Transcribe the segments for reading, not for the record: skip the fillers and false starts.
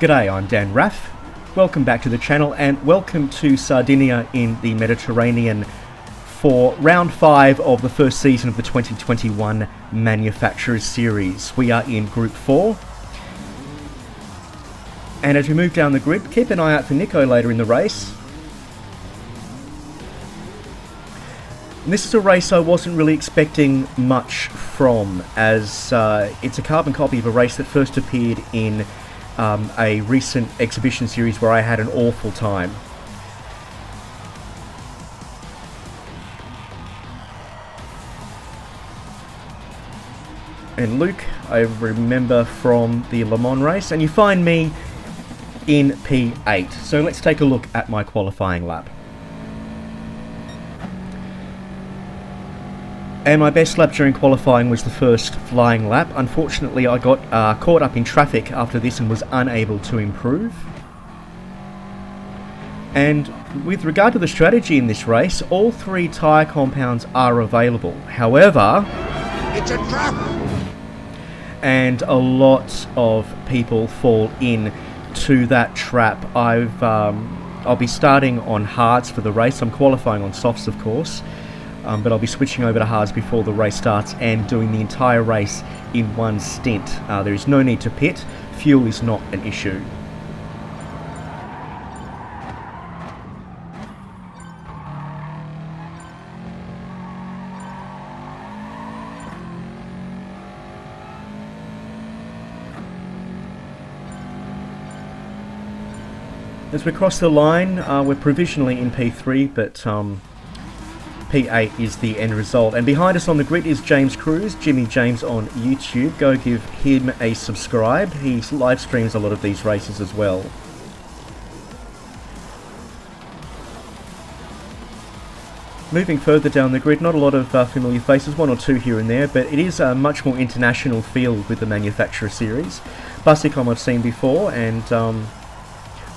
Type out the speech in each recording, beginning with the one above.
G'day, I'm Dan Raff. Welcome back to the channel and welcome to Sardinia in the Mediterranean for round 5 of the first season of the 2021 Manufacturers Series. We are in Group 4. And as we move down the grid, keep an eye out for Nico later in the race. And this is a race I wasn't really expecting much from, as it's a carbon copy of a race that first appeared in a recent exhibition series where I had an awful time. And Luke, I remember from the Le Mans race, and you find me in P8. So let's take a look at my qualifying lap. And my best lap during qualifying was the first flying lap. Unfortunately, I got caught up in traffic after this and was unable to improve. And with regard to the strategy in this race, all 3 tyre compounds are available. However, it's a trap! And a lot of people fall in to that trap. I'll be starting on hards for the race. I'm qualifying on softs, of course. But I'll be switching over to hards before the race starts and doing the entire race in one stint. There is no need to pit. Fuel is not an issue. As we cross the line, we're provisionally in P3, but P8 is the end result. And behind us on the grid is James Cruz, Jimmy James on YouTube. Go give him a subscribe. He live streams a lot of these races as well. Moving further down the grid, not a lot of familiar faces, 1 or 2 here and there, but it is a much more international field with the Manufacturer Series. Busicom I've seen before, and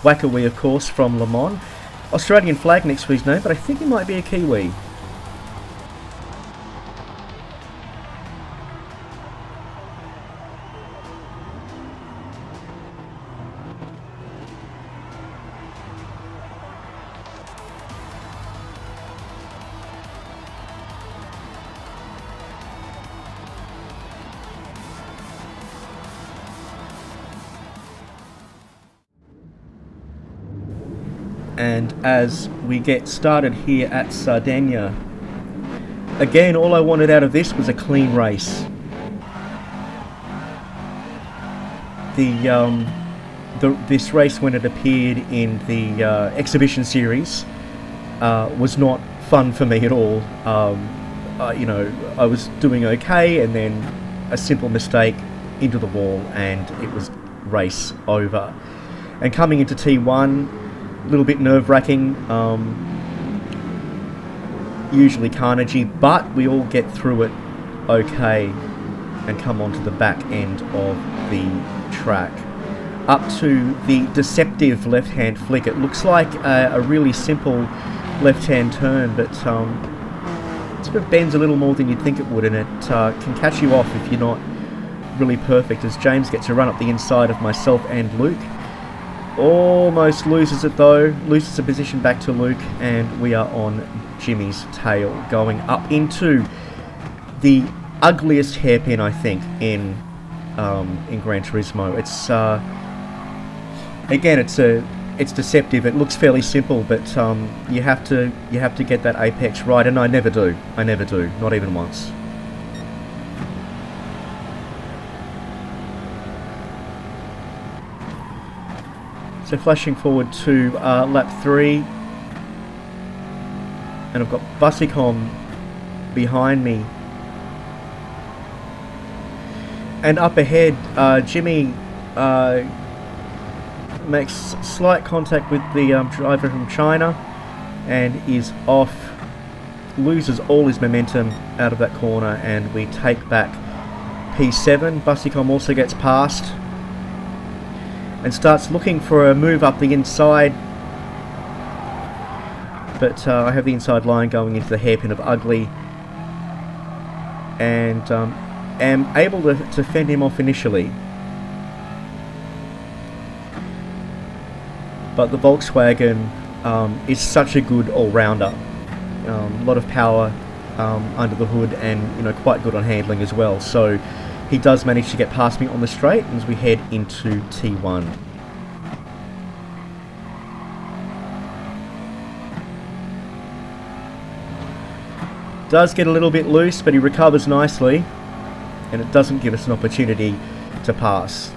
Wackawee, of course, from Le Mans. Australian flag next to his name, but I think he might be a Kiwi. And as we get started here at Sardegna, again, all I wanted out of this was a clean race. This race, when it appeared in the exhibition series, was not fun for me at all. I was doing okay, and then a simple mistake into the wall, and it was race over. And coming into T1, a little bit nerve-wracking, usually carnagey, but we all get through it okay and come onto the back end of the track. Up to the deceptive left-hand flick. It looks like a really simple left-hand turn, but it sort of bends a little more than you'd think it would, and it can catch you off if you're not really perfect, as James gets a run up the inside of myself and Luke. Almost loses it though, loses the position back to Luke, and we are on Jimmy's tail, going up into the ugliest hairpin, I think, in Gran Turismo. It's again, it's deceptive. It looks fairly simple, but you have to get that apex right, and I never do, not even once. So flashing forward to lap 3, and I've got Busicom behind me. And up ahead, Jimmy makes slight contact with the driver from China and is off, loses all his momentum out of that corner, and we take back P7. Busicom also gets past and starts looking for a move up the inside, but I have the inside line going into the hairpin of Ugly, and am able to fend him off initially. but the Volkswagen is such a good all-rounder. A lot of power under the hood, and quite good on handling as well. So he does manage to get past me on the straight as we head into T1. Does get a little bit loose, but he recovers nicely, and it doesn't give us an opportunity to pass.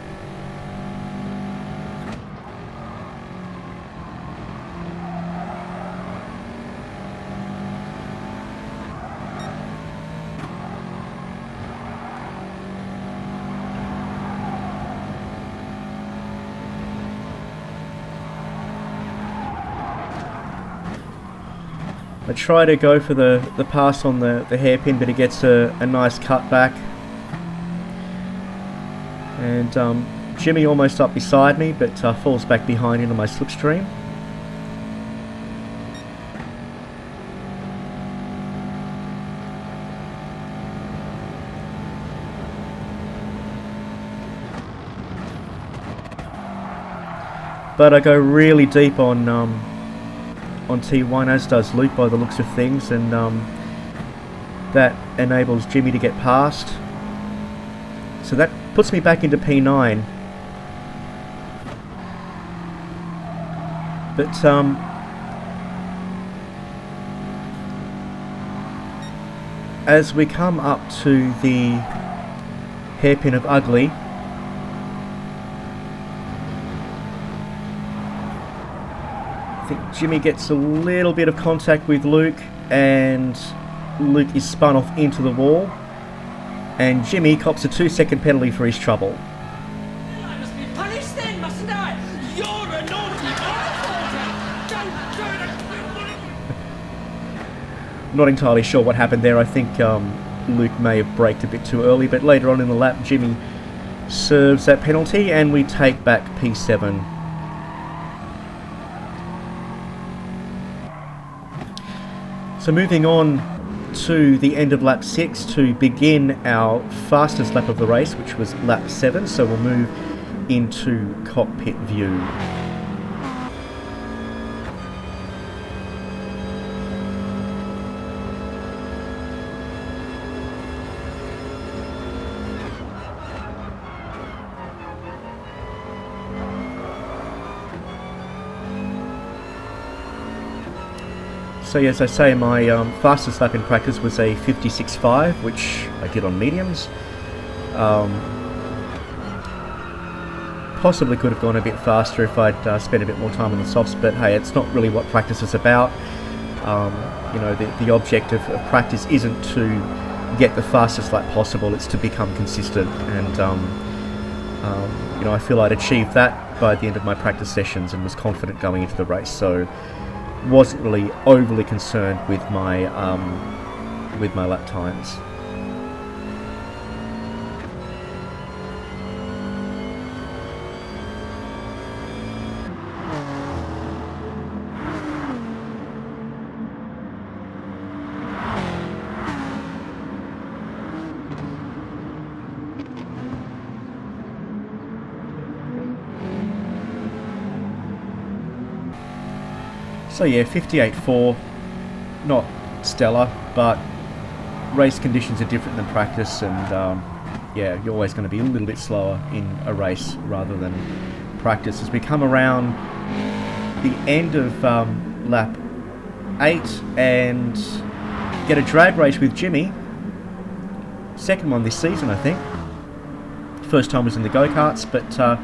I try to go for the pass on the hairpin, but he gets a nice cut back. And Jimmy almost up beside me, but falls back behind into my slipstream. But I go really deep on T1, as does Luke by the looks of things, and that enables Jimmy to get past. So that puts me back into P9. But as we come up to the hairpin of Ugly, I think Jimmy gets a little bit of contact with Luke, and Luke is spun off into the wall, and Jimmy cops a 2-second penalty for his trouble. I must be punished then, mustn't I? You're a naughty boy! Not entirely sure what happened there. I think Luke may have braked a bit too early, but later on in the lap Jimmy serves that penalty and we take back P7. So moving on to the end of lap 6 to begin our fastest lap of the race, which was lap 7, so we'll move into cockpit view. So as I say, my fastest lap in practice was a 56.5, which I did on mediums. Possibly could have gone a bit faster if I'd spent a bit more time on the softs, but hey, it's not really what practice is about. The object of practice isn't to get the fastest lap possible, it's to become consistent, and I feel I'd achieved that by the end of my practice sessions and was confident going into the race, so wasn't really overly concerned with my lap times. So yeah, 58.4, not stellar, but race conditions are different than practice, and yeah, you're always going to be a little bit slower in a race rather than practice. As we come around the end of lap 8 and get a drag race with Jimmy, second one this season I think. First time was in the go-karts, but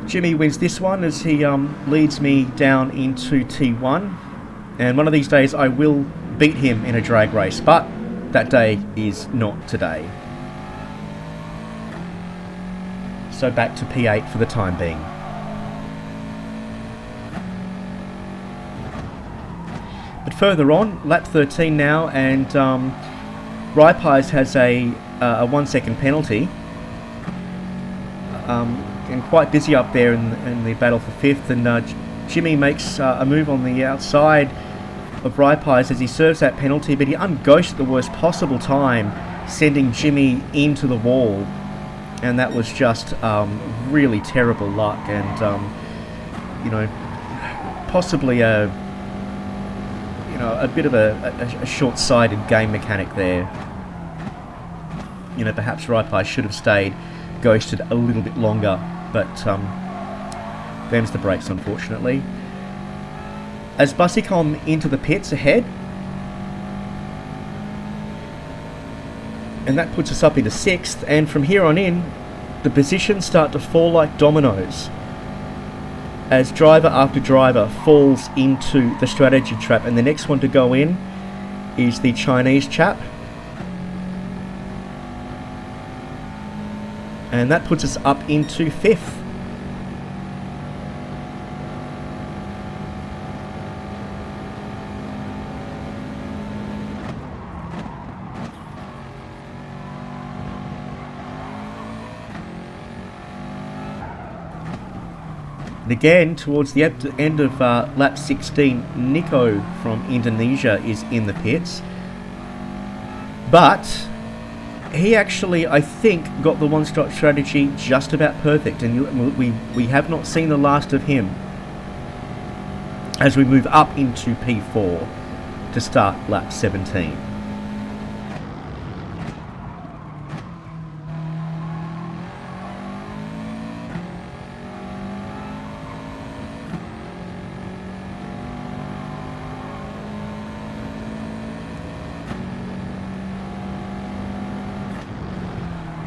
Jimmy wins this one as he leads me down into T1, and one of these days I will beat him in a drag race, but that day is not today. So back to P8 for the time being. But further on, lap 13 now, and Rypies has a 1 second penalty. And quite busy up there in the battle for 5th, and Jimmy makes a move on the outside of Rypies as he serves that penalty, but he unghosts at the worst possible time, sending Jimmy into the wall, and that was just really terrible luck, and possibly a bit of a short-sighted game mechanic there. Perhaps Raipai should have stayed ghosted a little bit longer, but them's the brakes, unfortunately. As buses come into the pits ahead, and that puts us up into 6th, and from here on in, the positions start to fall like dominoes as driver after driver falls into the strategy trap, and the next one to go in is the Chinese chap. And that puts us up into 5th. And again, towards the end of lap 16, Nico from Indonesia is in the pits. But he actually, I think, got the one-stop strategy just about perfect, and we have not seen the last of him as we move up into P4 to start lap 17.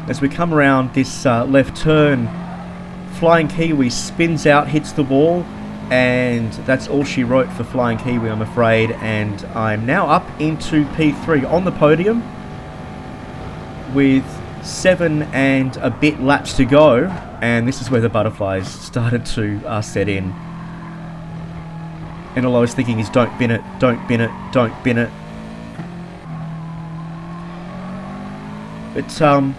As we come around this left turn, Flying Kiwi spins out, hits the wall, and that's all she wrote for Flying Kiwi, I'm afraid. And I'm now up into P3 on the podium with 7 and a bit laps to go, and this is where the butterflies started to set in. And all I was thinking is, don't bin it, don't bin it, don't bin it. But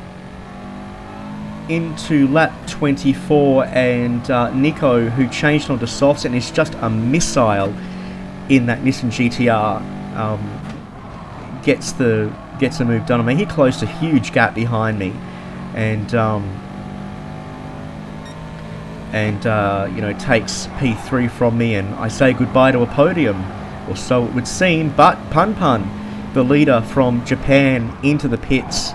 into lap 24, and Nico, who changed onto softs and is just a missile in that Nissan GTR, gets the move done. I mean, he closed a huge gap behind me, and takes P3 from me, and I say goodbye to a podium, or so it would seem. But Pun Pun, the leader from Japan, into the pits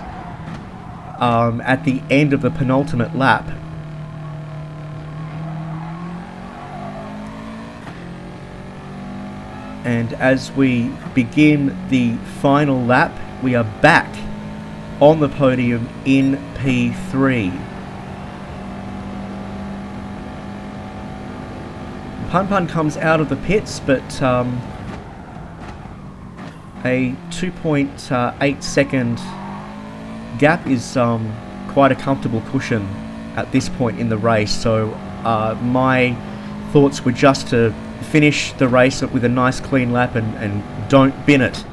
at the end of the penultimate lap. And as we begin the final lap, we are back on the podium in P3. Pun Pun comes out of the pits, but a 2.8 second gap is quite a comfortable cushion at this point in the race. So my thoughts were just to finish the race with a nice clean lap and don't bin it.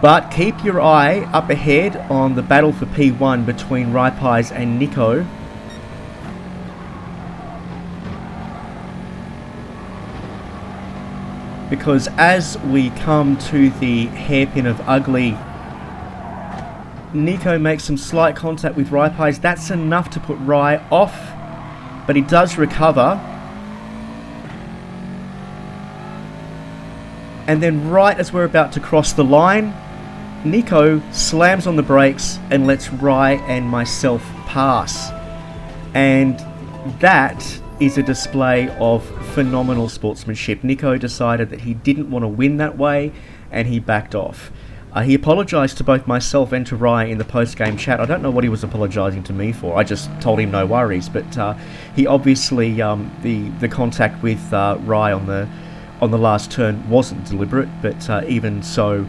But keep your eye up ahead on the battle for P1 between Raipais and Nico. Because as we come to the hairpin of ugly, Nico makes some slight contact with Raipais. That's enough to put Rai off, but he does recover. And then right as we're about to cross the line, Nico slams on the brakes and lets Rai and myself pass. And that is a display of phenomenal sportsmanship. Nico decided that he didn't want to win that way, and he backed off. He apologised to both myself and to Rai in the post-game chat. I don't know what he was apologising to me for. I just told him no worries. But he obviously, the contact with Rai on the last turn wasn't deliberate. But even so,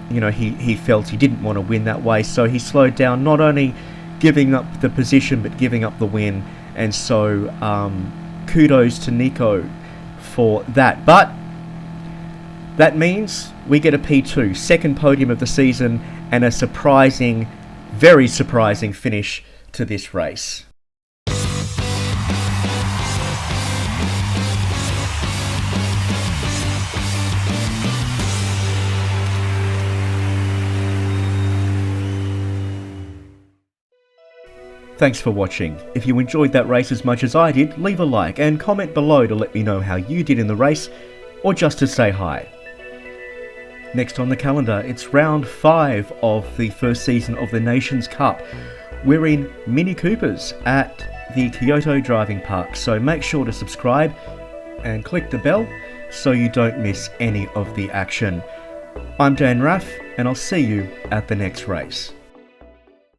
he felt he didn't want to win that way. So he slowed down, not only giving up the position, but giving up the win. And so kudos to Nico for that. But that means we get a P2, second podium of the season, and a surprising, very surprising finish to this race. Thanks for watching. If you enjoyed that race as much as I did, leave a like and comment below to let me know how you did in the race, or just to say hi. Next on the calendar, it's round 5 of the first season of the Nations Cup. We're in Mini Coopers at the Kyoto Driving Park, so make sure to subscribe and click the bell so you don't miss any of the action. I'm Dan Raff, and I'll see you at the next race.